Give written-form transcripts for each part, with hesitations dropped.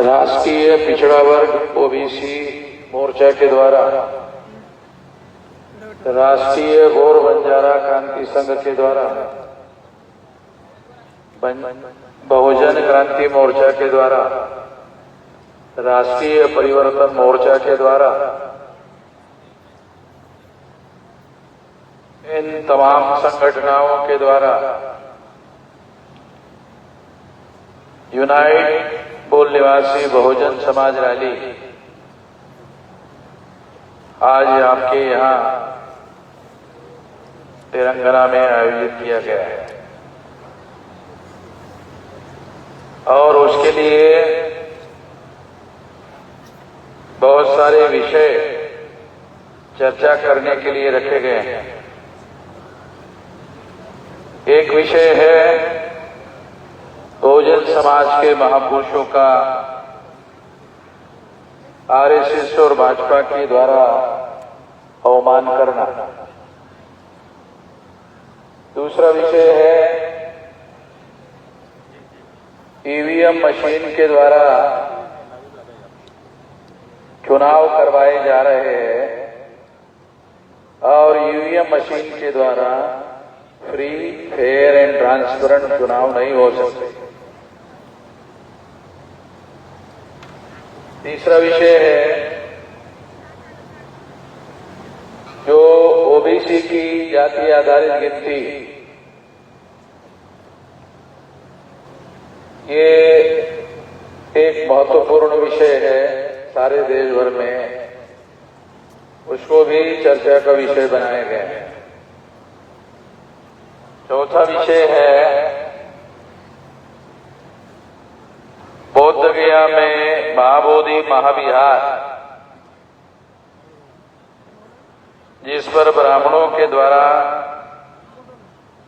राष्ट्रीय पिछड़ा वर्ग ओबीसी मोर्चा के द्वारा राष्ट्रीय गौर बंजारा क्रांति संघ के द्वारा बहुजन क्रांति मोर्चा के द्वारा राष्ट्रीय परिवर्तन मोर्चा के द्वारा इन तमाम संगठनों के द्वारा यूनाइट बोल निवासी बहुजन समाज रैली आज आपके यहाँ तेलंगाना में आयोजित किया गया है और उसके लिए बहुत सारे विषय चर्चा करने के लिए रखे गए हैं। एक विषय है बहुजन समाज के महापुरुषों का आरएसएस और भाजपा के द्वारा अवमान करना। दूसरा विषय है ईवीएम मशीन के द्वारा चुनाव करवाए जा रहे हैं और ईवीएम मशीन के द्वारा फ्री, फेयर एंड ट्रांसपेरेंट चुनाव नहीं हो सकते। तीसरा विषय है जो ओबीसी की जाति आधारित गिनती, ये एक महत्वपूर्ण विषय है सारे देश भर में, उसको भी चर्चा का विषय बनाया गया है। चौथा विषय है बौद्ध गया में महाबोधि महाविहार, जिस पर ब्राह्मणों के द्वारा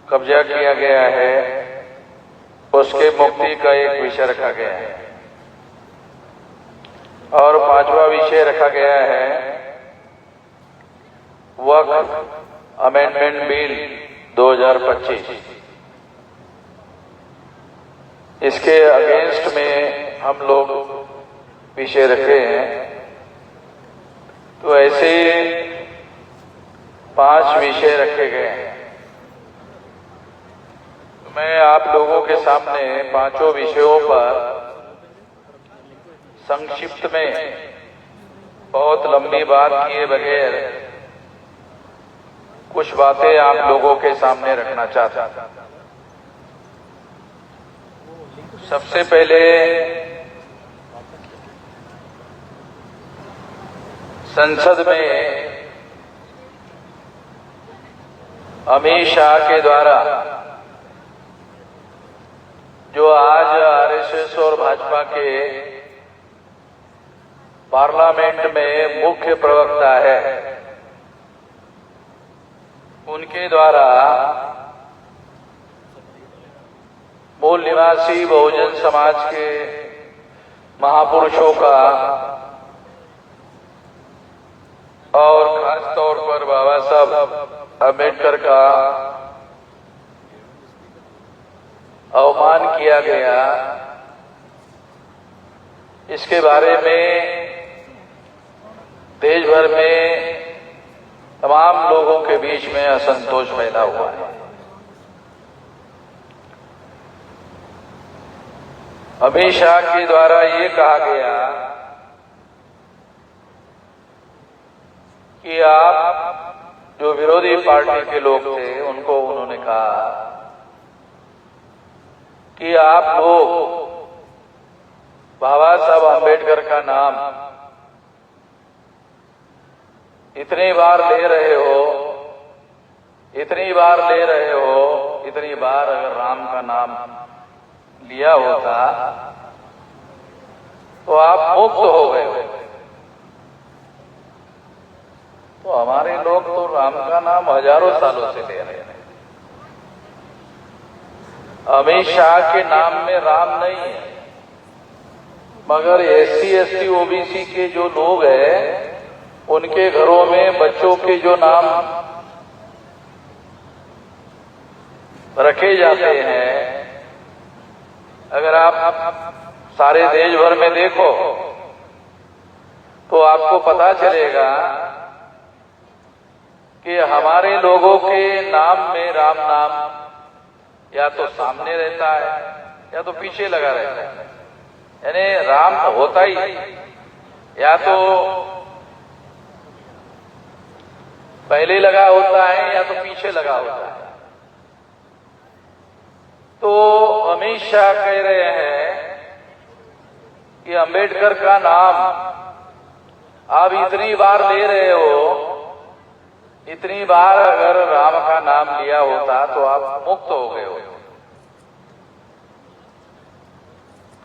कब्जा किया गया है, उसके मुक्ति का एक विषय रखा गया है। और पांचवा विषय रखा गया है वक्फ अमेंडमेंट बिल 2025। इसके अगेंस्ट में हम लोग विषय रखे हैं। तो ऐसे 5 विषय रखे गए हैं। मैं आप लोगों के सामने पांचों विषयों पर संक्षिप्त में बहुत लंबी बात किए बगैर कुछ बातें आप लोगों के सामने रखना चाहता था। सबसे पहले संसद में अमित शाह के द्वारा जो आज आरएसएस और भाजपा के पार्लियामेंट में मुख्य प्रवक्ता है, उनके द्वारा मूल निवासी बहुजन समाज के महापुरुषों का और खास तौर पर बाबा साहब अम्बेडकर का अवमान किया गया, इसके बारे में देश भर में तमाम लोगों के बीच में असंतोष फैला हुआ है। अमित शाह के द्वारा ये कहा गया कि आप जो विरोधी पार्टी के लोग थे उनको उन्होंने कहा कि आप लोग बाबा साहब अम्बेडकर का नाम इतनी बार ले रहे हो, इतनी बार ले रहे हो, इतनी बार अगर राम का नाम लिया होता तो आप मुक्त हो गए। तो हमारे लोग तो राम का नाम हजारों सालों से ले रहे हैं। अमित शाह के नाम में राम नहीं है, मगर एससी एसटी ओबीसी के जो लोग हैं उनके घरों में बच्चों के जो नाम रखे जाते हैं अगर आप सारे देश भर में देखो तो आपको पता चलेगा कि हमारे लोगों के नाम में राम नाम या तो सामने रहता है या तो पीछे लगा रहता है। यानी राम होता ही या तो पहले लगा होता है या तो पीछे लगा होता है। तो अमित शाह कह रहे हैं कि अंबेडकर का नाम आप इतनी बार ले रहे हो, इतनी बार अगर राम का नाम लिया होता तो आप मुक्त हो गए हो।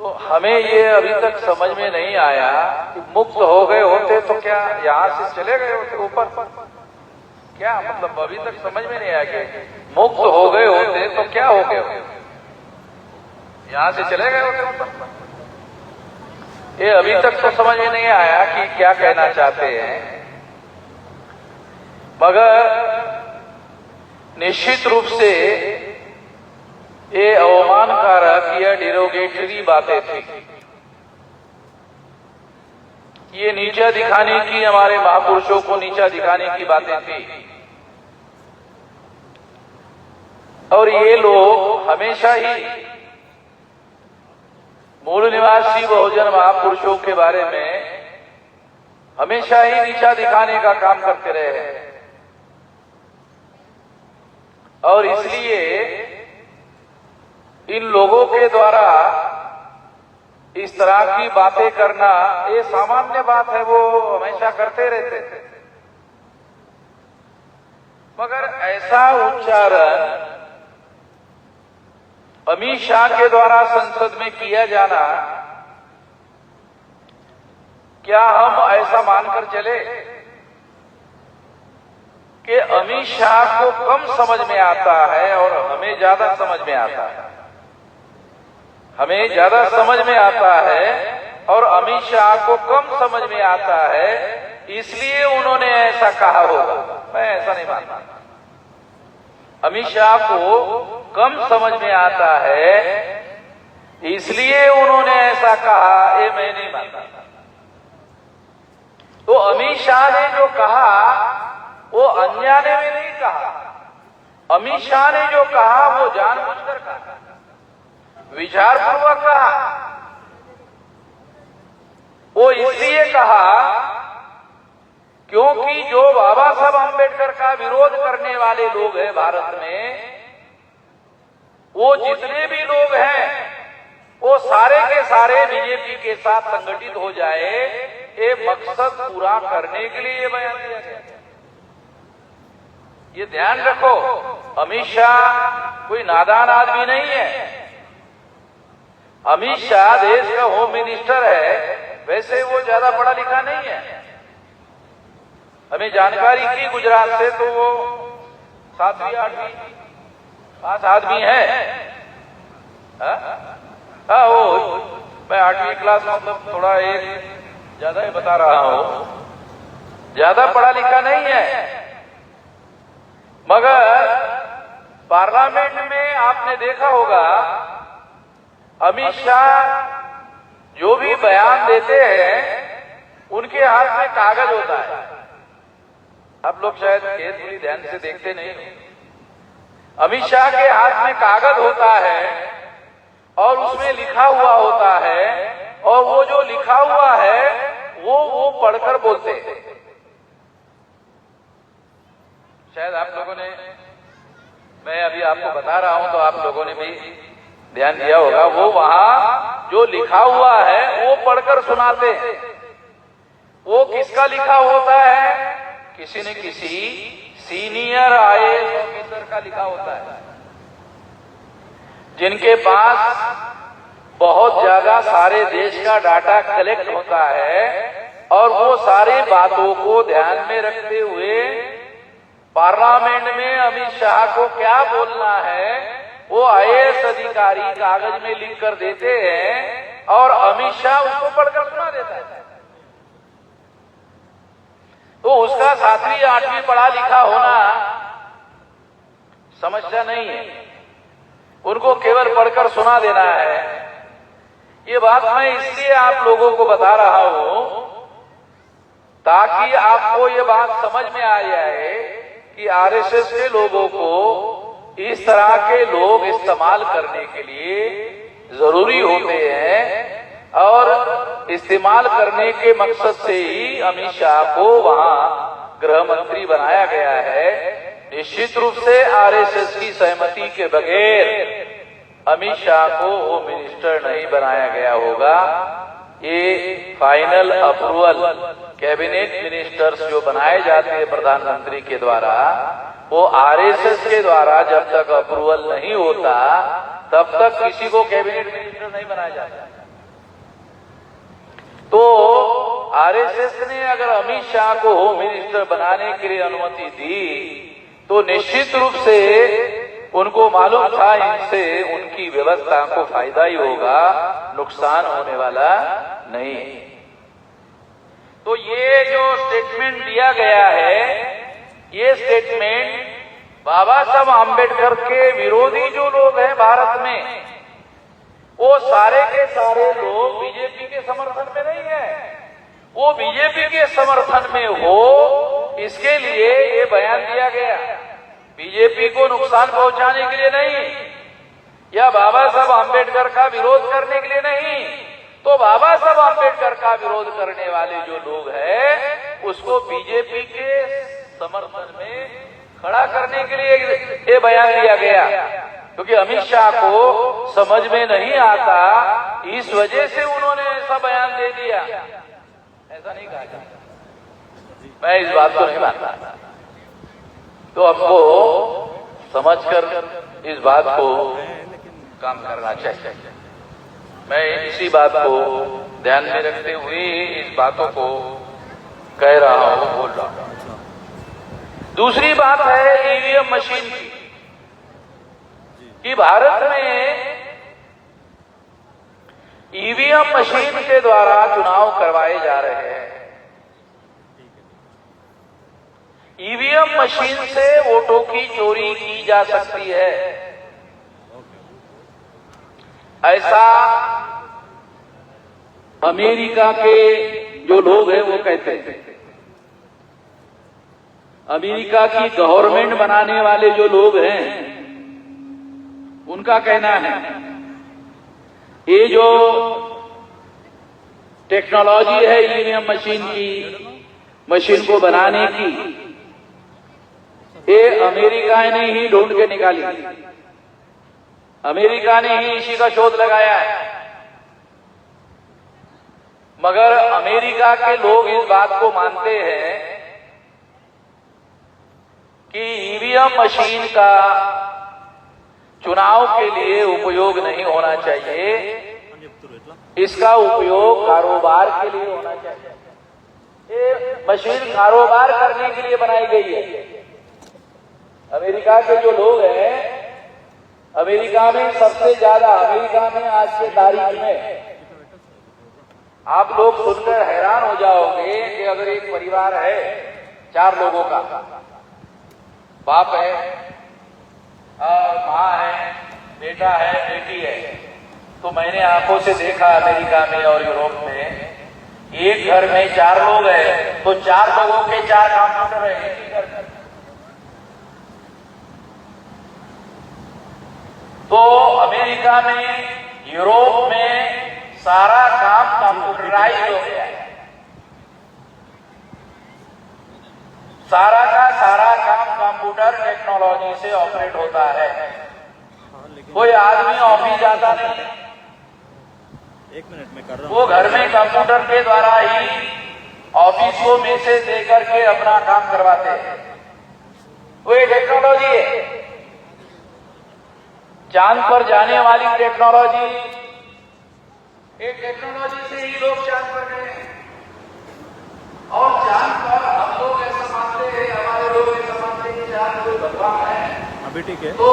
तो हमें ये अभी तक समझ में नहीं आया कि मुक्त हो गए होते तो क्या यहां से चले गए होते ऊपर? क्या मतलब अभी तक समझ में नहीं आया कि मुक्त हो गए होते तो क्या हो गए होते? यहां से चले गए होते ऊपर? ये अभी तक तो समझ में नहीं आया कि क्या कहना चाहते हैं। मगर निश्चित रूप से ये अवमानकारक या डिरोगेटरी बातें थी। ये नीचा दिखाने की, हमारे महापुरुषों को नीचा दिखाने की बातें थी। और ये लोग हमेशा ही मूल निवासी बहुजन महापुरुषों के बारे में हमेशा ही नीचा दिखाने का काम करते रहे हैं। और इसलिए इन लोगों के द्वारा इस तरह की बातें करना ये सामान्य बात है, वो हमेशा करते रहते थे। मगर ऐसा उच्चारण अमित शाह के द्वारा संसद में किया जाना, क्या हम ऐसा मानकर चले कि अमित शाह को कम समझ में आता है और हमें ज्यादा समझ में आता है? हमें ज्यादा समझ में आता है और अमित शाह को कम समझ में आता है, इसलिए उन्होंने ऐसा कहा होगा। मैं ऐसा नहीं मानता। अमित शाह को कम समझ में आता है इसलिए उन्होंने ऐसा कहा, ये मैं नहीं मानता। तो अमित शाह ने जो कहा वो अनजाने में नहीं कहा। अमित शाह ने जो कहा वो जानबूझकर कहा, विचारपूर्वक कहा। वो इसलिए कहा क्योंकि जो बाबा साहब अम्बेडकर का विरोध करने वाले लोग हैं भारत में, वो जितने भी लोग हैं वो सारे के सारे बीजेपी के साथ संगठित हो जाए, ये मकसद पूरा करने के लिए बयान दिया गया। ये ध्यान रखो, अमित शाह कोई नादान आदमी नहीं है। अमित शाह देश का होम मिनिस्टर है, वैसे वो ज्यादा पढ़ा लिखा नहीं है। हमें जानकारी की गुजरात से तो वो 7वीं 8वीं पास आदमी है। हाँ वो मैं 8वीं क्लास मतलब थोड़ा एक ज्यादा ही बता रहा हूं, ज्यादा पढ़ा लिखा नहीं है। मगर पार्लियामेंट में आपने देखा होगा अमित शाह जो भी बयान देते हैं उनके हाथ में कागज होता है। आप लोग शायद पूरी ध्यान से देखते नहीं। अमित शाह के हाथ में कागज होता है और उसमें लिखा हुआ होता है, और वो जो लिखा हुआ है वो पढ़कर बोलते हैं। शायद आप लोगों ने, मैं अभी आपको बता रहा हूं तो आप लोगों ने भी ध्यान दिया होगा, वो वहां जो लिखा हुआ है वो पढ़कर सुनाते हैं। वो किसका लिखा होता है? किसी न किसी सीनियर आईएएस ऑफिसर का लिखा होता है, जिनके पास बहुत ज्यादा सारे देश का डाटा कलेक्ट होता है, और वो सारी बातों को ध्यान में रखते हुए पार्लियामेंट में अमित शाह को क्या बोलना है वो आईएएस अधिकारी कागज में लिख कर देते हैं और अमित शाह उसको पढ़कर सुना देता है। तो उसका 7वीं 8वीं पढ़ा लिखा होना समस्या नहीं है, उनको केवल पढ़कर सुना देना है। ये बात मैं इसलिए आप लोगों को बता रहा हूं ताकि आपको ये बात समझ में आ जाए कि आरएसएस के लोगों को इस तरह के लोग इस्तेमाल करने के लिए जरूरी होते हैं और इस्तेमाल करने के मकसद से ही अमित शाह को वहां गृह मंत्री बनाया गया है। निश्चित रूप से आरएसएस की सहमति के बगैर अमित शाह को होम मिनिस्टर नहीं बनाया गया होगा। ये फाइनल अप्रूवल कैबिनेट मिनिस्टर्स जो बनाए जाते हैं प्रधानमंत्री के द्वारा, वो आरएसएस के द्वारा जब तक अप्रूवल नहीं होता तब तक किसी को कैबिनेट मिनिस्टर नहीं बनाया जाता। तो आरएसएस ने अगर अमित शाह को होम मिनिस्टर बनाने के लिए अनुमति दी तो निश्चित रूप से उनको मालूम था इनसे उनकी व्यवस्था को फायदा ही होगा, नुकसान होने वाला नहीं। तो ये जो स्टेटमेंट दिया गया है, ये स्टेटमेंट बाबा साहब आम्बेडकर के विरोधी जो लोग हैं भारत में, वो सारे के सारे लोग बीजेपी के समर्थन में नहीं है। वो बीजेपी के समर्थन में हो इसके लिए ये बयान दिया गया, बीजेपी को नुकसान पहुंचाने के लिए नहीं या बाबा साहब आम्बेडकर का विरोध करने के लिए नहीं। तो बाबा साहब आम्बेडकर का विरोध करने वाले जो लोग हैं उसको बीजेपी के समर्थन में खड़ा करने के लिए ये बयान दिया गया, क्योंकि अमित शाह को समझ में नहीं आता, इस वजह से उन्होंने ऐसा बयान दे दिया। ऐसा नहीं कहा जाता, मैं इस बात को नहीं मानता। तो आपको समझकर इस बात को काम करना चाहिए। मैं इसी बात को ध्यान में रखते हुए इस बातों को कह रहा हूं, बोल रहा हूं। दूसरी बात है ईवीएम मशीन की, कि भारत में ईवीएम मशीन के द्वारा चुनाव करवाए जा रहे हैं। ईवीएम मशीन से वोटों की चोरी की जा सकती है, ऐसा अमेरिका के जो लोग हैं वो कहते हैं। अमेरिका की गवर्नमेंट बनाने वाले जो लोग हैं उनका कहना है ये जो टेक्नोलॉजी है ईवीएम मशीन को बनाने की, ये अमेरिका ने ही ढूंढ के निकाली, अमेरिका ने ही इसी का शोध लगाया है। मगर अमेरिका के लोग इस बात को मानते हैं कि ईवीएम मशीन का चुनाव के लिए उपयोग नहीं होना चाहिए, इसका उपयोग कारोबार के लिए होना चाहिए। ये मशीन कारोबार करने के लिए बनाई गई है। अमेरिका के जो लोग हैं, अमेरिका में सबसे ज्यादा, अमेरिका में आज के तारीख में आप लोग सुनकर हैरान हो जाओगे कि अगर एक परिवार है 4 लोगों का, बाप है और माँ है, बेटा है, बेटी है, तो मैंने आंखों से देखा अमेरिका में और यूरोप में, एक घर में 4 लोग हैं तो 4 लोगों के 4 कंप्यूटर है एक ही घर में। तो अमेरिका में, यूरोप में सारा काम कंप्यूटराइज हो गया है। सारा का सारा काम कंप्यूटर टेक्नोलॉजी से ऑपरेट होता है। कोई आदमी ऑफिस जाता नहीं, 1 मिनट में कर रहा हूं। वो घर में कंप्यूटर के द्वारा ही ऑफिस को मैसेज देकर के अपना काम करवाते हैं। वो ये टेक्नोलॉजी है। चांद पर जाने वाली टेक्नोलॉजी, एक टेक्नोलॉजी से ही लोग चांद पर गए हैं। और चांद पर हम लोग ऐसा मानते हैं, हमारे लोग ऐसा मानते हैं कि चांद कोई भगवान है। अभी ठीक है। तो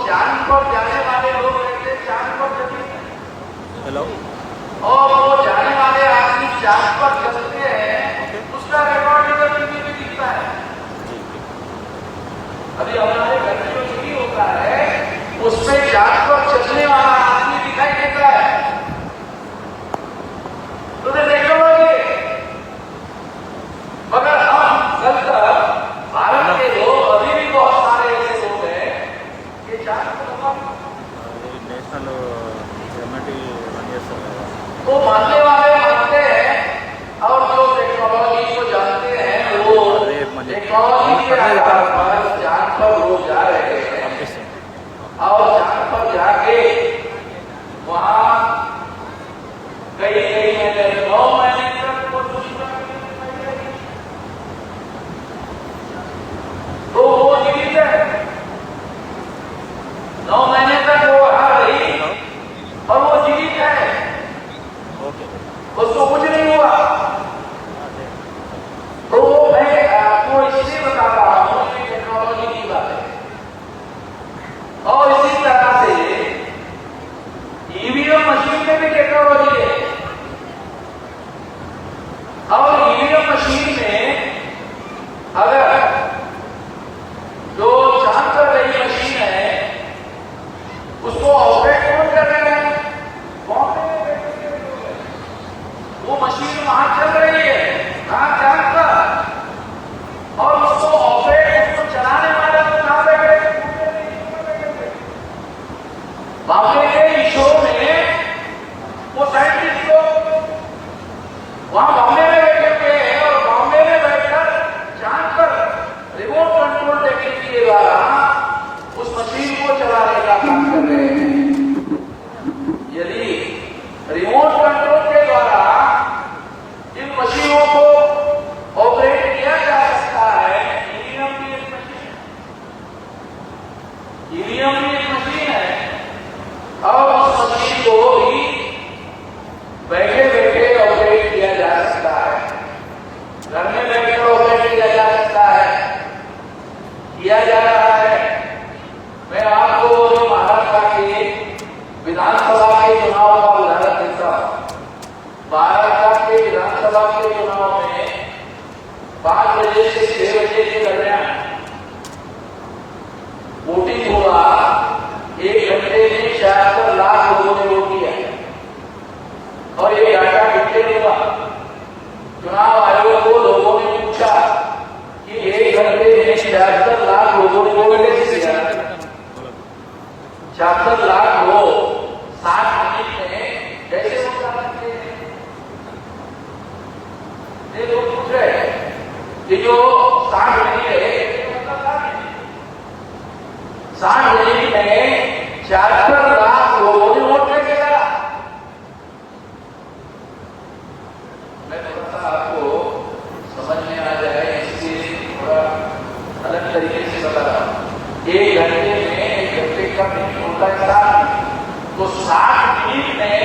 चांद पर जाने वाले लोग कहते हैं चांद पर चलिए। हेलो। और वो जाने वाले आदमी चांद पर चलते हैं, उसका रिकॉर्ड इधर टीवी में दिखता है। अभी हमारे घर में जो टीवी होता है उसमें चांद पर चलने वाला आदमी दिखाई देता है। वो मानने वाले मानते हैं और जो टेक्नोलॉजी को जानते हैं वो टेक्नोलॉजी के आधार पर चांद पर लोग जा रहे हैं और चांद पर जाके वहां कई महीने 9 महीने तक वो तो वो जीवित है। 9 महीने तक वो वहां रही और वो जीवित है, उसको कुछ नहीं हुआ। तो मैं आपको इसलिए बता रहा हूं कि टेक्नोलॉजी की बात है। और इसी तरह से ईवीएम मशीन में भी टेक्नोलॉजी है और ईवीएम मशीन में अगर जो चांद पर रही मशीन है उसको ऑपरेट कौन कर रहे हैं? वो मशीन वहां चल रही है कहां? चांद पर। और उसको ऑपरेट, उसको चलाने वाला तो कहां बैठे? बॉम्बे के इसरो में वो साइंटिस्ट लोग वहां बॉम्बे में बैठे हुए हैं और बॉम्बे में बैठकर चांद पर रिमोट कंट्रोल टेक्निक के द्वारा उस मशीन को चलाने का काम कर रहे हैं। यदि रिमोट कंट्रोल के द्वारा इन मशीनों को ऑपरेट किया जा सकता है, ईवीएम की एक मशीन है और उस मशीन को भी बैठे बैठे ऑपरेट किया जा सकता है, घर में बैठकर ऑपरेट किया जा सकता है, किया जा रहा है। मैं आपको जो महाराष्ट्र के विधानसभा के चुनाव का उदाहरण देता हूं। महाराष्ट्र के विधानसभा के चुनाव में 5 बजे से 6 बजे के दरमियान वोटिंग हुआ। 1 घंटे में 76 लाख लोगों ने वोट किया और ये डाटा डिक्लेयर हुआ। चुनाव आयोग को लोगों ने पूछा कि 1 घंटे में 76 लाख लोगों ने वोट कैसे किया? 76 लाख लोग 60 मिनट में कैसे वोट कर सकते हैं? ये लोग पूछ रहे हैं कि जो 60 मिनट है 60 मिनट में 76 लाख लोगों ने वोट कैसे करा? मैं थोड़ा सा आपको समझ में आ जाए इसलिए थोड़ा अलग तरीके से बता रहा हूं। 1 घंटे में 1 घंटे का मिनट होता है 60, तो 60 मिनट में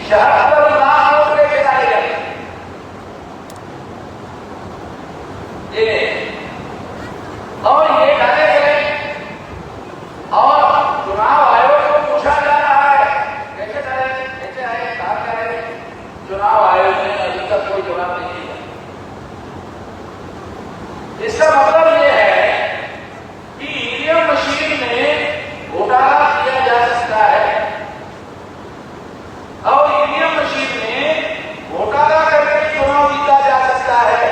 76 लाख लोग कैसे डाले गए? और ये डाले गए और चुनाव आयोग को पूछा जा रहा है कैसे डाले, कैसे आए, कहां से आए? चुनाव आयोग ने अभी तक कोई जवाब नहीं दिया। इसका मतलब यह है कि ईवीएम मशीन में घोटाला किया जा सकता है और ईवीएम मशीन में घोटाला करके चुनाव जीता जा सकता है।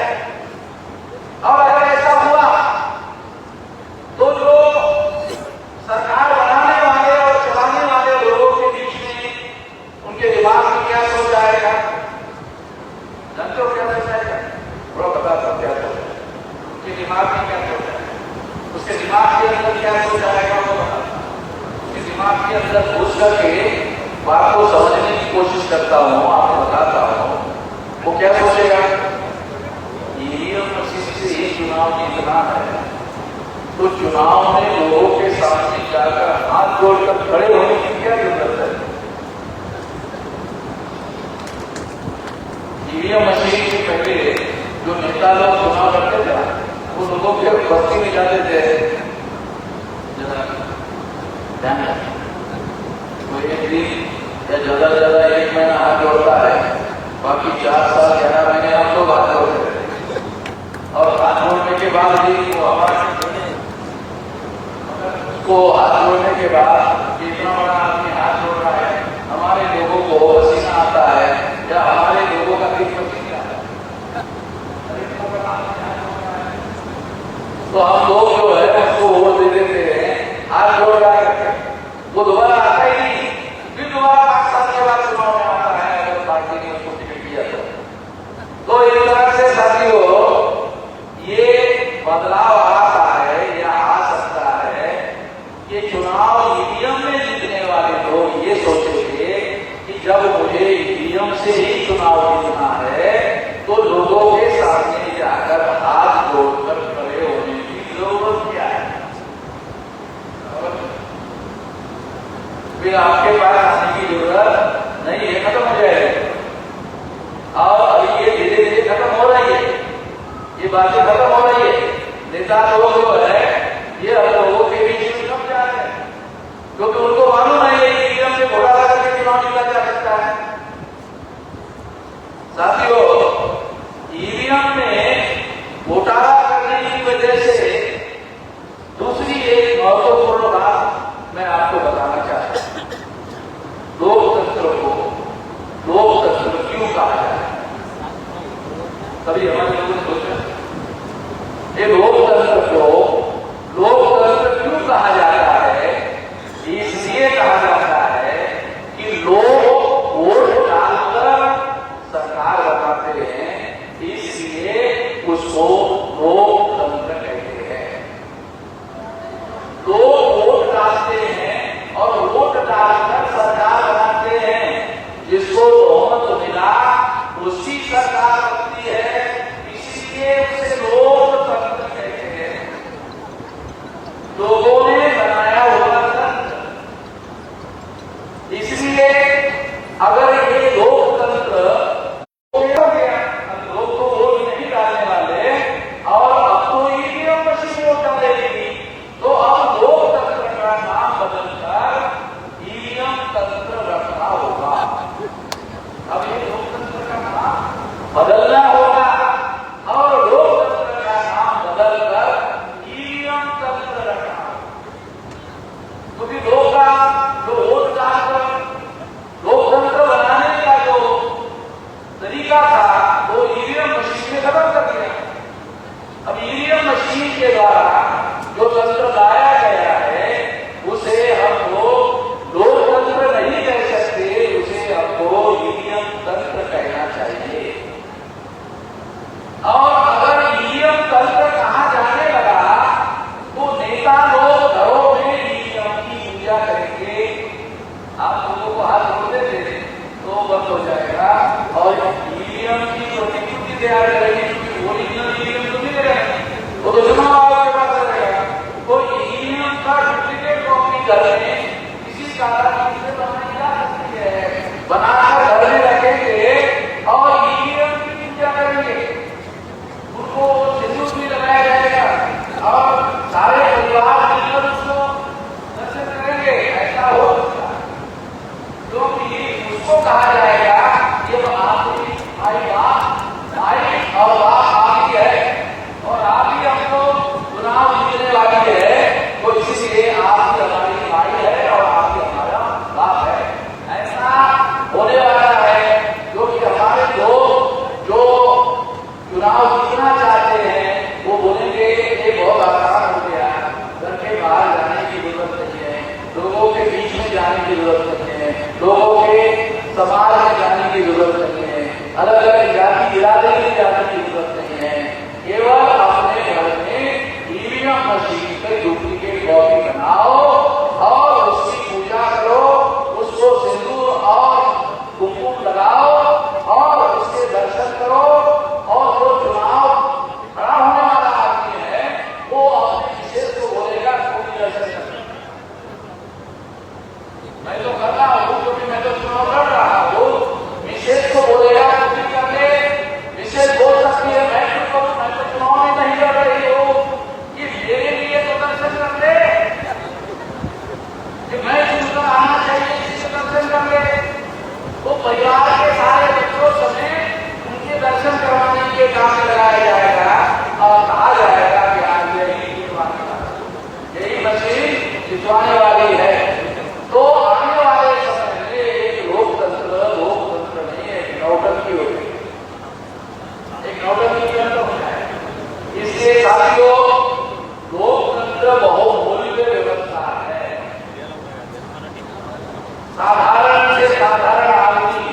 और अगर ऐसा हुआ तो जो सरकार बनाने वाले और चलाने वाले लोगों के बीच में उनके दिमाग में क्या सोच आएगा? जानते हो क्या सोच आएगा? थोड़ा बताता हूं क्या सोच आएगा। उसके दिमाग में क्या सोच आएगा? उसके दिमाग के अंदर क्या सोच आएगा वो बताता हूं। उसके दिमाग के अंदर घुस करके बात को समझने की कोशिश करता हूं, आपको बताता हूं। वो क्या सोचेगा? ईवीएम मशीन से ये चुनाव जीतना है तो चुनाव में लोगों के सामने जाकर हाथ जोड़कर खड़े होने की क्या जरूरत है? ईवीएम मशीन के पहले जो नेता लोग चुनाव लड़ते थे वो लोगों के बस्ती में जाते थे, ध्यान रखें, तो 1 दिन या ज्यादा से ज्यादा 1 महीना हाथ जोड़ता है, बाकी 4 साल 11 महीने हम लोग हाथ जोड़ते थे। और हाथ जोड़ने के बाद भी वो को हाथ जोड़ने के बाद इतना बड़ा आदमी हाथ जोड़ रहा है, हमारे लोगों को पसीना आता है या हमारे लोगों का दिल पसीना आता है, तो हम लोग जो है उसको वोट दे देते हैं, हाथ जोड़ रहा है, वो दोबारा आता ही नहीं, फिर दोबारा 5 साल के बाद चुनाव में आता है अगर पार्टी ईवीएम से ही चुनाव जीतना है तो लोगों के सामने जाकर हाथ जोड़कर खड़े होने की जरूरत क्या है? फिर आपके पास आने की जरूरत नहीं है, खत्म हो जाएगी। और अभी ये धीरे धीरे खत्म हो रही है, ये बातें खत्म हो रही है। नेता लोग जो है ये अब लोगों के बीच में कम जा रहे हैं, क्योंकि उनको मालूम है ये ईवीएम से घोटाला करके चुनाव जीता जा सकता है। साथियों, ईवीएम में घोटाला करने की वजह से दूसरी एक महत्वपूर्ण बात मैं आपको बताना चाहता हूं। लोकतंत्र को लोकतंत्र क्यों कहा जाए? कभी हमारे लोगों ने सोचा ये लोकतंत्र को लोकतंत्र क्यों कहा जाता है? इसलिए कहा जाता है कि लोग वोट डालकर सरकार बनाते हैं, इसलिए उसको लोकतंत्र कहते हैं। लोग वोट डालते हैं और वोट डालकर सरकार बनाते हैं, जिसको बहुमत मिला उसी सरकार बनती है, इसलिए उसे लोकतंत्र कहते हैं। लोगों ने बनाया हुआ तंत्र, इसलिए अगर ये लोकतंत्र हो गया, लोग तो वोट नहीं डालने वाले और अब तो ईवीएम मशीन वोट डालेगी, तो अब लोकतंत्र का नाम बदलकर ईवीएम तंत्र रखना होगा। अब ये लोकतंत्र का नाम बदलना होगा और लोकतंत्र का नाम बदलकर ईवीएम तंत्र रखना होगा, क्योंकि लोग का जो वोट डालकर लोकतंत्र बनाने का जो तरीका था वो ईवीएम मशीन ने खत्म कर दिया। अब ईवीएम मशीन के द्वारा जो तंत्र लाया गया है उसे हम लोग लोकतंत्र नहीं कह सकते, उसे हमको ईवीएम तंत्र कहना चाहिए। और अगर ईवीएम तंत्र कहां जाने लगा तो नेता लोग घरों में ईवीएम की पूजा करेंगे। आप लोगों को हाथ जोड़ते थे तो बंद हो जाएगा और ईवीएम की प्रतिकृति तैयार करेंगे, क्योंकि ओरिजिनल ईवीएम तो मिल रहे हैं, वो तो चुनाव आयोग के पास रहेगा। तो ईवीएम का डुप्लीकेट कॉपी करने किसी कारण से बनाई जा सकती है, बनाकर घर में रखेंगे और ईवीएम की पूजा करेंगे, उनको सिंदूर भी लगाया जाएगा और सारे परिवार मिलकर उसको दर्शन करेंगे। ऐसा हो सकता है, क्योंकि उसको कहा जाएगा ये तो आपकी भाई बाप भाई और बाप आप ही है और आप ही हमको चुनाव जीतने वाली है, तो इसलिए आप ही हमारी भाई है और आप ही हमारा बाप है। ऐसा होने वाला है, क्योंकि हमारे लोग जो चुनाव जीतना चाहते हैं वो बोलेंगे ये बहुत आसान हो गया, घर के बाहर जाने की जरूरत नहीं है, लोगों के बीच में जाने की जरूरत नहीं है, लोगों के समाज में जाने की जरूरत नहीं है, अलग अलग जाति बिरादरी में जाने की जरूरत नहीं है। केवल अपने घर में ईवीएम मशीन पे डुप्लीकेट कॉपी बनाओ और उसकी पूजा करो, उसको सिंदूर और कुमकुम लगाओ और उसके दर्शन करो और जो चुनाव खड़ा होने वाला आदमी है वो अपने विशेष को बोलेगा कोई दर्शन करना। मैं तो कर रहा हूँ क्योंकि मैं तो चुनाव लड़ रहा हूँ, विशेष को बोलेगा कुछ कर ले, विशेष बोल सकती है मैं तो चुनाव में नहीं लड़ रही हूँ, ये मेरे लिए तो दर्शन कर ले, कि मैं चुनकर आना चाहिए इससे दर्शन कर ले। तो परिवार के सारे बच्चों समेत उनके दर्शन करवाने के काम में लगाया जाएगा और कहा जाएगा कि आज यही मशीन जितवाने वाली है। तो आने वाले समय में एक लोकतंत्र नहीं है, नौटंकी होगी, एक नौटंकी केंद्र हो जाए। इसलिए साथियों, लोकतंत्र बहुमूल्य व्यवस्था है। साधारण से साधारण आदमी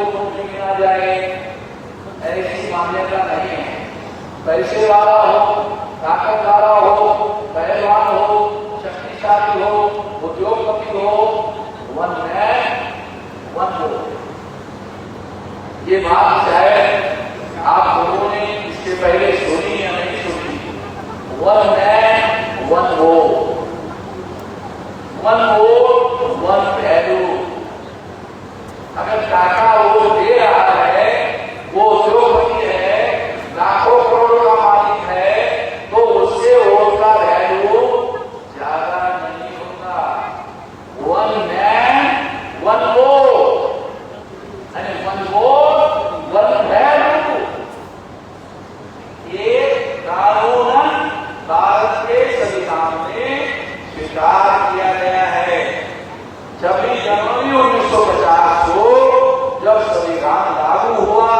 लोग नौकरी में आ जाए, ऐसी मान्यता नहीं है। पैसे वाला हो, ताकत वाला हो, पहलवान हो, शक्तिशाली हो, उद्योगपति हो, वन मैन वन वोट। ये बात शायद आप लोगों ने इसके पहले सुनी या नहीं सुनी। One man one vote, one vote one value. अगर टाटा वोट दे रहा है, वो उद्योगपति है, लाखों करोड़ों का मालिक है, तो उससे वोट का वैल्यू ज्यादा नहीं होगा। वन मैन वन वोट, यानी वन वोट वन वैल्यू। ये कानूनन भारत के संविधान में स्वीकार किया गया है। 26 जनवरी 1950 को जब संविधान लागू हुआ,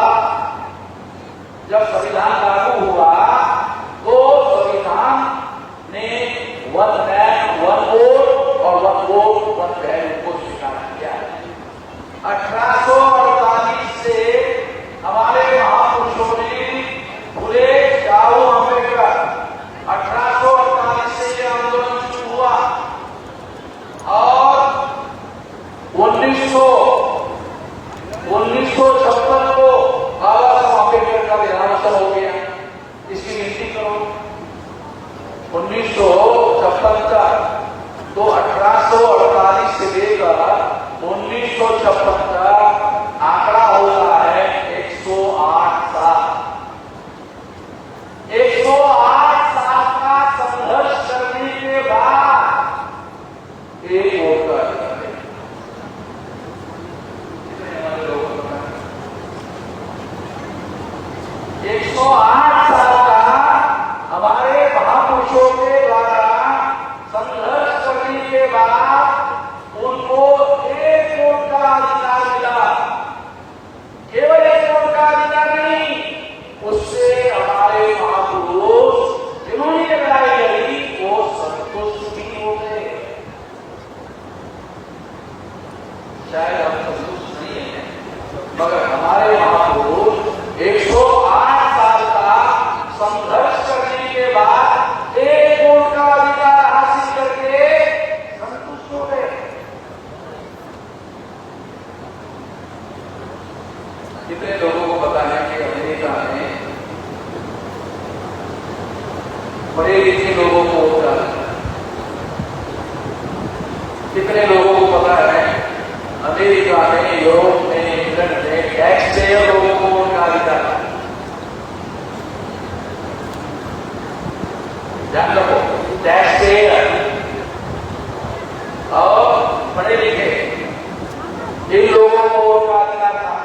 तो संविधान ने वन मैन वन वोट और वन वोट वन वैल्यू को स्वीकार किया। 1848 से हमारे महापुरुषों ने, फुले शाहू अम्बेडकर, 1848 से यह आंदोलन शुरू हुआ और 1956 को बाबा साहब अम्बेडकर का देहांत हो गया। इसकी गिनती करो, 1956 तक, तो 1848 से लेकर 1956 तक आंकड़ा होता है 108 साल। 108 साल का संघर्ष करने के बाद एक वोट का अधिकार है। कितने हमारे लोगों को पता है? 108 साल का हमारे महापुरुषों के द्वारा संघर्ष करने के बाद उनको एक वोट का अधिकार मिला। केवल एक वोट का अधिकार नहीं, उससे हमारे महापुरुष जिन्होंने लड़ाई लड़ी वो संतुष्ट भी हो गए। शायद हम संतुष्ट नहीं है, मगर हमारे महापुरुष 108 साल का संघर्ष करने के बाद एक वोट का अधिकार हासिल करके संतुष्ट हो गए। कितने लोगों को पता है कि अमेरिका में पढ़े लिखे लोगों को वोट डाला? कितने लोगों को पता है अमेरिका में, यूरोप में, इंग्लैंड में टैक्स पेयर लोगों को वोट का अधिकार है? जान लो, टैक्स पेयर और पढ़े लिखे इन लोगों को वोट का अधिकार था।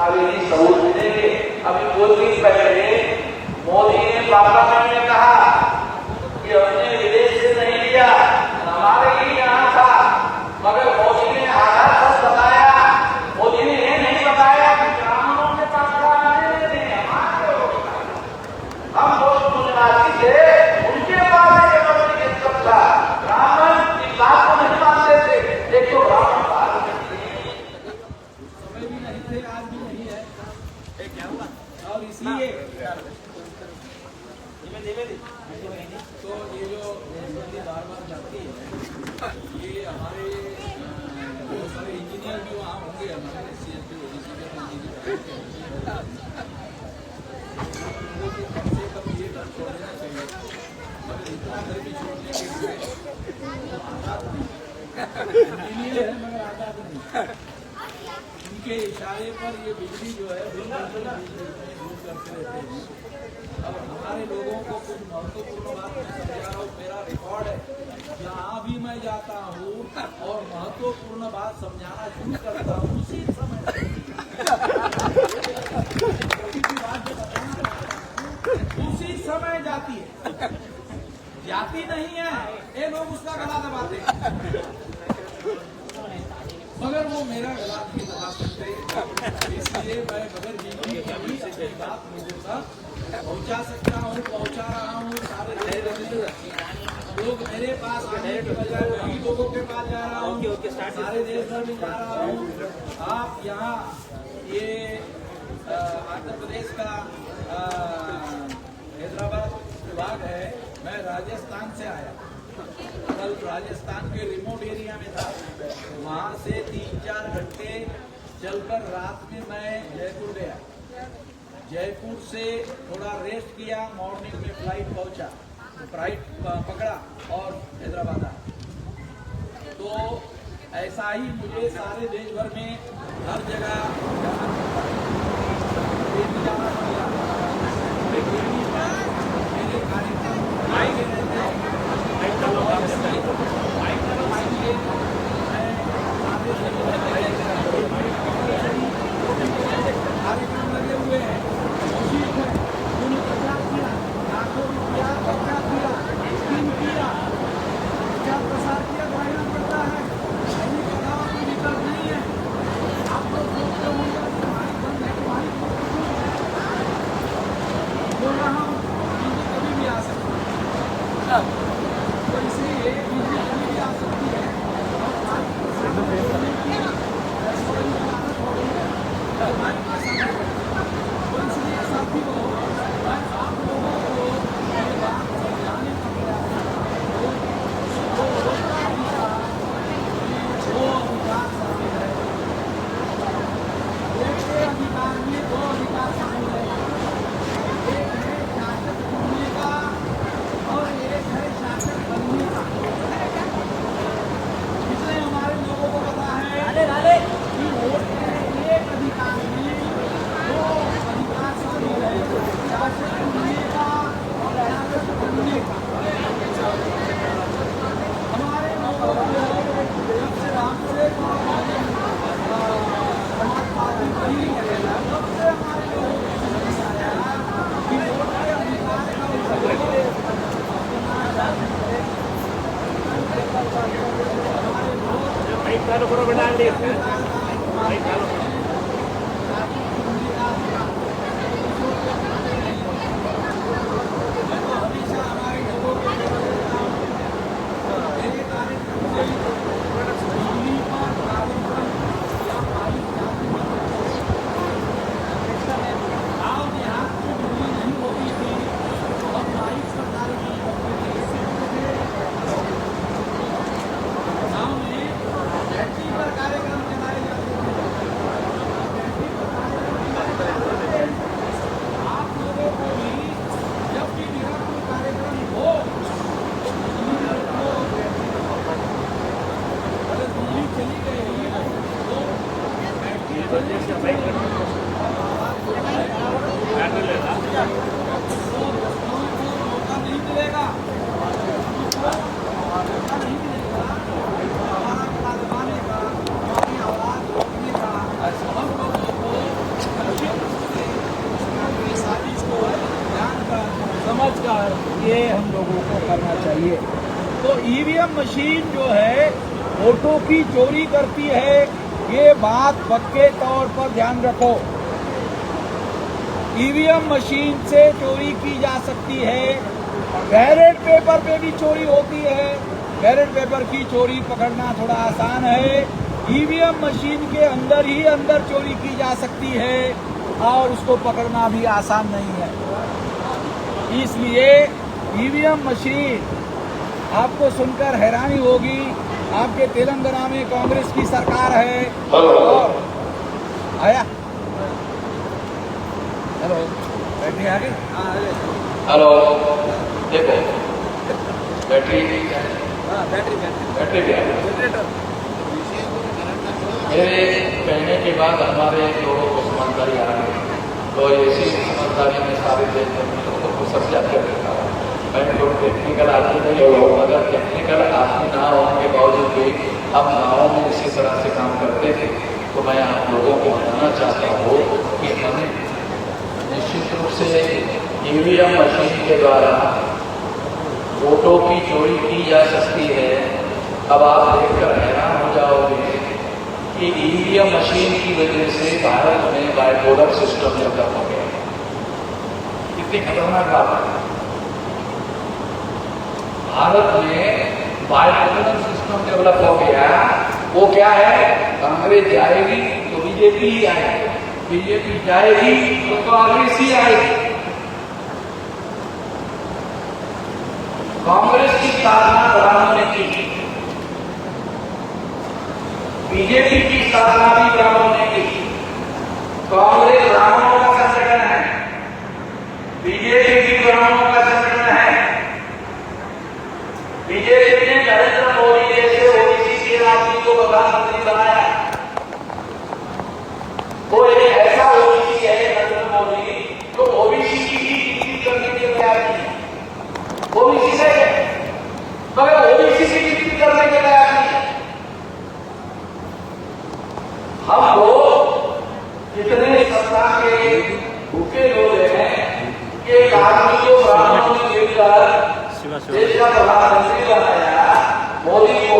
खाली नहीं सबूत मिलेंगे। अभी 2 दिन पहले मोदी ने पार्लियामेंट में कहा कि हमने विदेश से नहीं लिया, हमारे ही यहाँ था, मगर मोदी ने आधा सच बताया। मोदी ने ये नहीं बताया कि ब्राह्मणों के पास हमारे लोगों के पास, हम दोस्त गुजराती थे, उनके पास एक था। ब्राह्मण इस बात को नहीं मानते थे। एक तो ब्राह्मण भी नहीं थे, आज भी नहीं है। और इसलिए तो ये जो नोटबंदी बार बार जाती है, ये हमारे बहुत सारे इंजीनियर भी वहाँ होंगे, हमारे CSP ओडीसी के इंजीनियर, लोगों को कम से कम ये डर छोड़ देना चाहिए। मगर इतना डर भी छोड़ने के लिए इंजीनियर है मगर आजाद नहीं। उनके इशारे पर ये बिजली जो है बिल्कुल यूज करते रहते हैं। अब हमारे लोगों को कुछ महत्वपूर्ण बात मैं समझा रहा हूँ, मेरा रिकॉर्ड है, जहाँ भी मैं जाता हूँ और महत्वपूर्ण बात समझाना शुरू करता हूँ उसी समय उसी समय जाती है, जाती नहीं है, ये लोग उसका गला दबाते हैं, मगर वो मेरा गला नहीं दबा सकते। इसलिए मैं बगैर बिजली की बात लोगों तक पहुंचा सकता हूँ, पहुंचा रहा हूँ। सारे लोग मेरे पास आने के बजाय वही लोगों के पास जा रहा हूँ, सारे देश भर में जा रहा हूँ। आप यहाँ ये आंध्र प्रदेश का हैदराबाद विभाग है, मैं राजस्थान से आया, कल राजस्थान के रिमोट एरिया में था, वहाँ से 3-4 घंटे चलकर रात में मैं जयपुर गया। जयपुर से थोड़ा रेस्ट किया, मॉर्निंग में फ्लाइट पहुंचा, फ्लाइट पकड़ा और हैदराबाद आया। तो ऐसा ही मुझे सारे देश भर में हर जगह जाना पड़ता है। मेरे कार्यक्रम आएंगे रहते हैं, कार्यक्रम लगे हुए हैं, उन्होंने प्रचार किया, लाखों रुपया खर्चा किया, स्कीम किया, प्रचार प्रसार किया, बढ़ाना पड़ता है। ऐसी जगह कोई विकल्प नहीं है। आप लोग सोचते होंगे हमारी बंद है, हमारी बोल रहा हूँ, बिजली कभी भी आ सकती है, तो इसलिए बिजली कभी भी आ सकती है। लिए। तो ईवीएम मशीन जो है वोटों की चोरी करती है, ये बात पक्के तौर पर ध्यान रखो। ईवीएम मशीन से चोरी की जा सकती है, बैलेट पेपर पे भी चोरी होती है। बैलेट पेपर की चोरी पकड़ना थोड़ा आसान है, ईवीएम मशीन के अंदर ही अंदर चोरी की जा सकती है और उसको पकड़ना भी आसान नहीं है। इसलिए ईवीएम मशीन आपको सुनकर हैरानी होगी, आपके तेलंगाना में कांग्रेस की सरकार है और आया हेलो बैटरी आ गई। हेलो देखो बैटरी बैटरी भी आ गई। मेरे कहने के बाद हमारे जो समझदारी आ गई, तो इसी समझदारी में सारे देश को सत्यापित कर देता हूँ। मैं जो टेक्निकल आदमी नहीं हूँ, अगर टेक्निकल आदमी ना होने के बावजूद भी हम गाँव में इसी तरह से काम करते थे, तो मैं आप लोगों को बताना चाहता हूँ कि हमें निश्चित रूप से ईवीएम मशीन के द्वारा वोटों की चोरी की जा सकती है। अब आप देखकर हैरान हो जाओगे कि ईवीएम मशीन की वजह से भारत में बाइपोलर सिस्टम डेवलप हो गया। कितनी खतरनाक बात है। भारत में बाइपोलर सिस्टम डेवलप हो गया। वो क्या है, कांग्रेस जाएगी तो बीजेपी ही आएगी, बीजेपी जाएगी तो कांग्रेस ही आएगी। कांग्रेस की स्थापना ब्राह्मण ने की, बीजेपी की स्थापना भी ब्राह्मण ने की। कांग्रेस ब्राह्मणों का संगठन है, बीजेपी भी ब्राह्मणों का संगठन है। बीजेपी ने नरेंद्र मोदी जैसे ओबीसी के आदमी को प्रधानमंत्री बनाया। वो एक ऐसा ओबीसी है नरेंद्र मोदी जो ओबीसी की गिनती करने के तैयार नहीं। ओबीसी से मगर ओबीसी की गिनती करने के तैयार नहीं। हम लोग इतने सत्ता के भूखे लोग हैं कि एक आदमी को ब्राह्मणों ने मिलकर देश का प्रधानमंत्री बनाया मोदी को,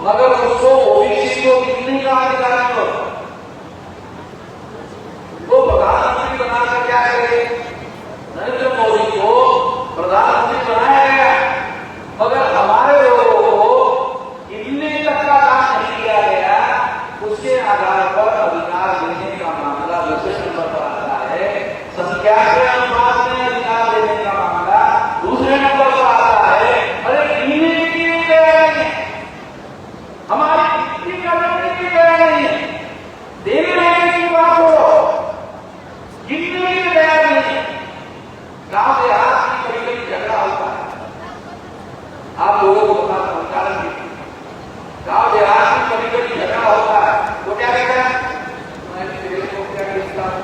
मगर उसको ओबीसी को कितने का अधिकार है। वो प्रधानमंत्री बनाकर क्या करे, नरेंद्र मोदी को प्रधानमंत्री बनाया गया, मगर हमारे लोगों को इतने तक का काम नहीं किया गया। उसके आधार पर अधिकार देने का मामला दूसरे नंबर पर आता है, संख्या के अनुपात में अधिकार देने का मामला दूसरे नंबर पर आता है। अरे गिनने के लिए तैयार नहीं, हमारी गिनती करने के लिए तैयार नहीं, देने की बात हो, गिनने के लिए तैयार नहीं। गांव देहात की कभी कभी झगड़ा होता है, आप लोगों को बता संचालन की। गांव देहात में कभी कभी झगड़ा होता है, तो क्या कहता है, मैं तेरे को क्या कहता हूं,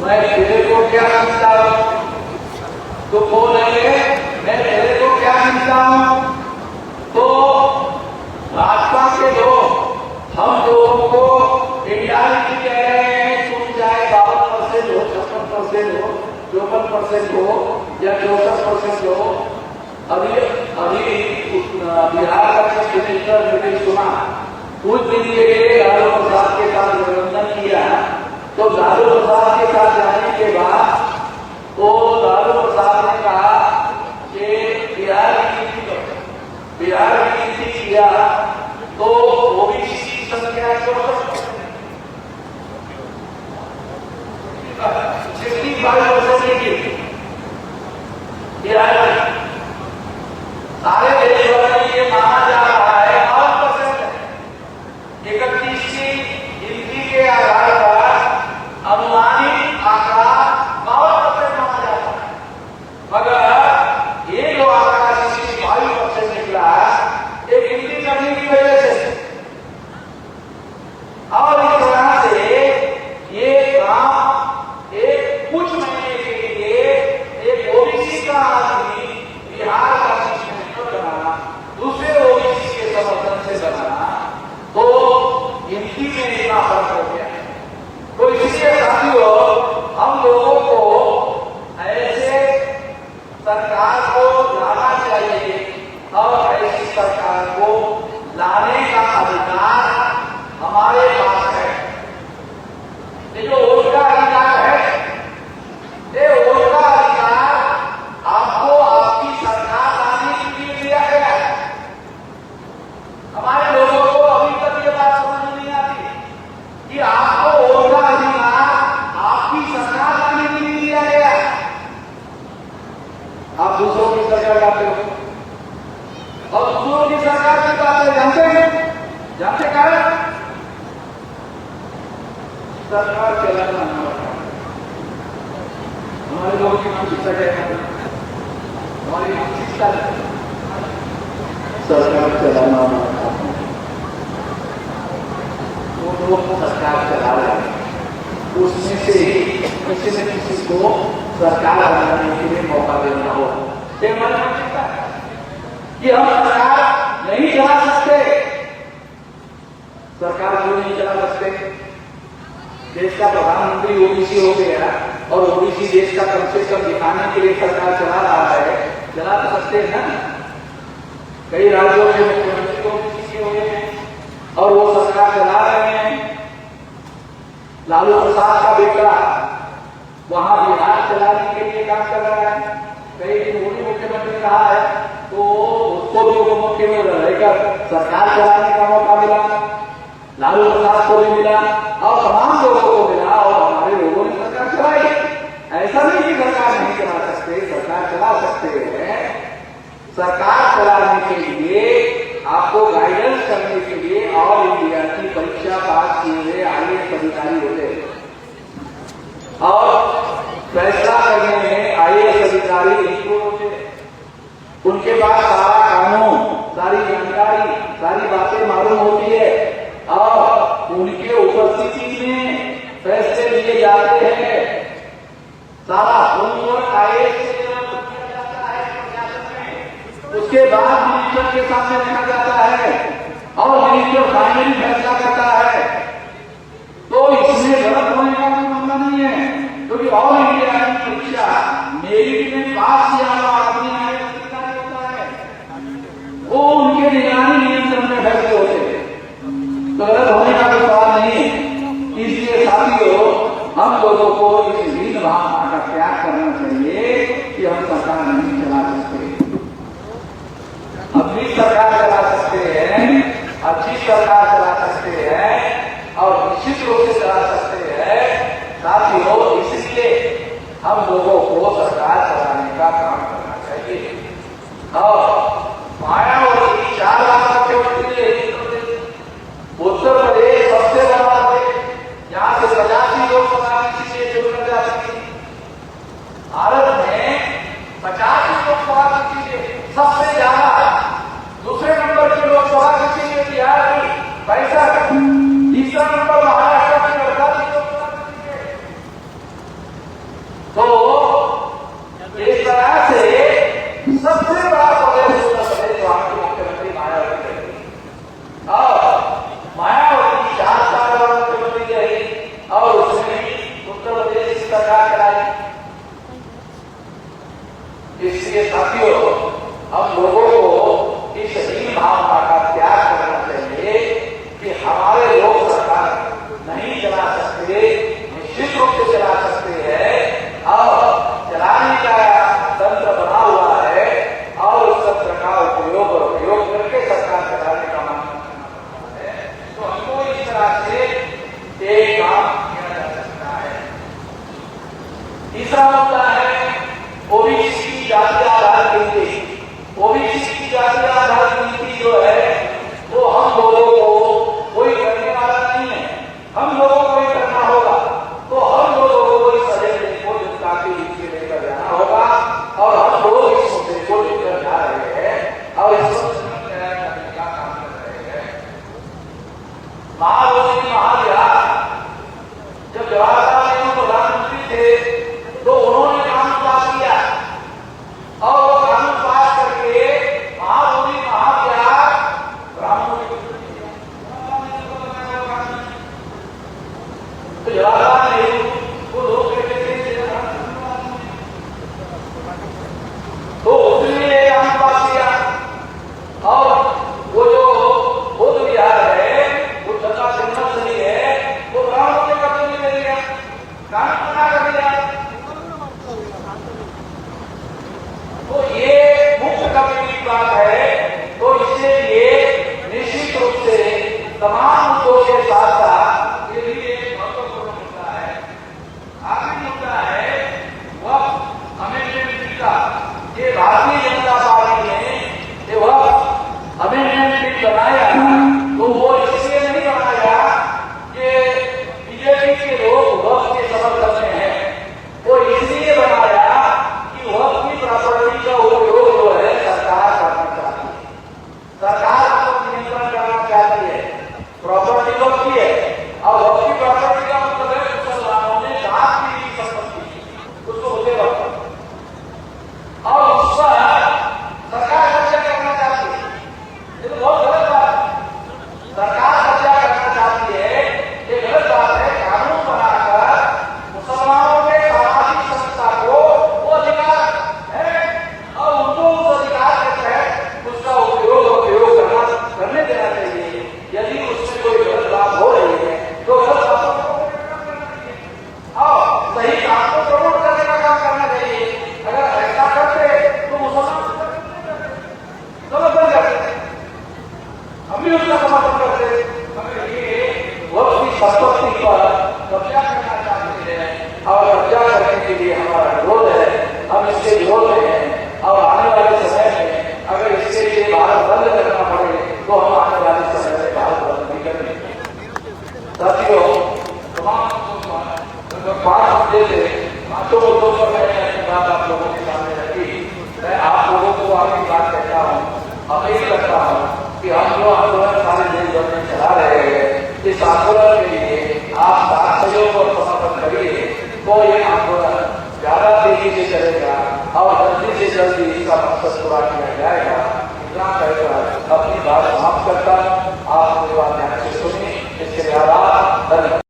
मैं तेरे को क्या कहता हूं, तो बोलेंगे मैं तेरे को क्या कहता हूं। तो भाजपा के लोग हम लोगों को इंडियालिटी कह रहे हैं, तुम चाहे 52% हो, 56% हो, 54% हो या 64% हो। अभी बिहार का चीफ मिनिस्टर नीतीश कुमार कुछ दिन के लिए लालू प्रसाद के साथ गठबंधन किया, तो लालू प्रसाद के साथ जाने के बाद तो लालू प्रसाद ने कहा कि बिहार की नीति किया तो ओबीसी की संख्या 65% की बिहार में। सारे देश भर में ये माना जा रहा है 52%। 31 की गिनती के आधार पर अनुमानित आंकड़ा 52% माना जाता है। सरकार को लाने का अधिकार हमारे पास है। ये जो वोट का अधिकार है, ये वोट का अधिकार आपको आपकी सरकार लाने के लिए दिया गया है। हमारे लोगों को अभी तक ये बात समझ नहीं आती कि आपको वोट का अधिकार आपकी सरकार लाने के लिए दिया गया है। आप दूसरों की सरकार लाते हो और दूसरों की सरकार की बात जानते हैं, जानते कारण सरकार चलाना हमारे लोगों की मानसिकता क्या है, हमारी मानसिकता सरकार चलाना वो लोग सरकार चला रहे हैं, उसमें से किसी न किसी को सरकार बनाने के लिए मौका देना हो। हमारी मानसिकता कि हम सरकार नहीं चला सकते। सरकार क्यों नहीं चला सकते? देश का प्रधानमंत्री ओबीसी हो गया और ओबीसी देश का कम से कम दिखाने के लिए सरकार चला रहा है, चला तो सकते हैं ना। कई राज्यों के मुख्यमंत्री ओबीसी हो गए हैं और वो सरकार चला रहे हैं। लालू प्रसाद का बेटा वहां बिहार चलाने के लिए काम कर रहा है। कई दिन मोदी मुख्यमंत्री रहा है तो उसको भी उप मुख्यमंत्री रहकर सरकार चलाने का मौका मिला, लालू प्रसाद को भी मिला और तमाम लोगों को मिला और हमारे लोगों ने सरकार चलाई। ऐसा नहीं कि सरकार नहीं चला सकते, सरकार चला सकते हैं। सरकार चलाने के लिए आपको गाइडेंस करने के लिए ऑल इंडिया की परीक्षा पास किए हुए IAS अधिकारी होते हैं और फैसला करने में IAS अधिकारी इनको होते हैं। उनके पास सारा कानून, सारी जानकारी, सारी बातें मालूम होती है और उनके उपस्थिति में फैसले लिए जाते हैं। सारा होमवर्क IAS से किया जाता है प्रशासन में, उसके बाद मिनिस्टर के सामने रखा जाता है और मिनिस्टर फाइनली फैसला करता है। तो इसमें गलत होने का कोई मामला नहीं है, क्योंकि ऑल इंडिया की परीक्षा मेरिट में पास किया हुआ आदमी अधिकारी होता है, वो उनके निगरानी नियंत्रण में फैसले होते हैं। तो गलत होने का कोई सवाल नहीं है। इसलिए साथियों, हम लोगों को इस हीन भावना का त्याग करना चाहिए कि हम सरकार नहीं चला सकते। अपनी सरकार चला सकते हैं, अच्छी सरकार चला सकते हैं और निश्चित रूप से चला सकते हैं। साथियों, इसलिए हम लोगों को सरकार चलाने का काम करना चाहिए। और मायावती 4 लाख मुख्यमंत्री उत्तर प्रदेश सबसे बड़ा प्रदेश, यहाँ से 85 लोकसभा की सीटें चुनकर जाती थी। भारत में 50 लोकसभा की सीटें सबसे ज्यादा, दूसरे नंबर की लोकसभा की सीटें बिहार की 65, तीसरा नंबर महाराष्ट्र की 48 लोकसभा की सीटें। तो इस तरह से सबसे बड़ा प्रदेश नियंत्रण करना चाहती है, प्रॉपर्टी वक्त की है। अब वक्त की प्रॉपर्टी का मतलब है मुसलमानों ने दान की संपत्ति, उसको होते वक्त, और उस पर सरकार कब्जा करना चाहती है। ये तो बहुत गलत बात है। सरकार कब्जा करना चाहती है, ये गलत बात है। कानून बनाकर मुसलमानों के सामाजिक संस्था को वो अधिकार है और उनको उस अधिकार के तहत उसका उपयोग और प्रयोग करने देना चाहिए। यदि उसमें कोई गलत बात हो रही है तो गलत बातों को और सही काम को प्रमोट करने का काम करना चाहिए। अगर ऐसा करते तो मुसलमान समर्थन करते, हम भी उसका समर्थन करते। मगर ये वक्त की संपत्ति पर कब्जा करना चाहते हैं और कब्जा करने के लिए हमारा विरोध है। हम इसके विरोध में हैं और आने वाले समय में अगर इसके लिए भारत बंद करना पड़े तो हम आने वाले समय में भारत बंद भी करेंगे। साथियों, तमाम 5 हफ्ते से 5 मुद्दों पर मैंने अपनी बात आप लोगों के सामने रखी। मैं आप लोगों को आगे बात कहता हूँ, अपील करता हूँ कि हम जो आंदोलन सारे देश भर में चला रहे हैं, इस आंदोलन के लिए आप साथ सहयोग और समर्थन करिए तो ये आंदोलन ज्यादा तेजी से चलेगा और जल्दी से जल्दी इसका मकसद पूरा किया जाएगा। इतना कहकर अपनी बात समाप्त करता हूँ। आप मेरी बात ध्यान से सुनिए, इसके लिए धन्यवाद।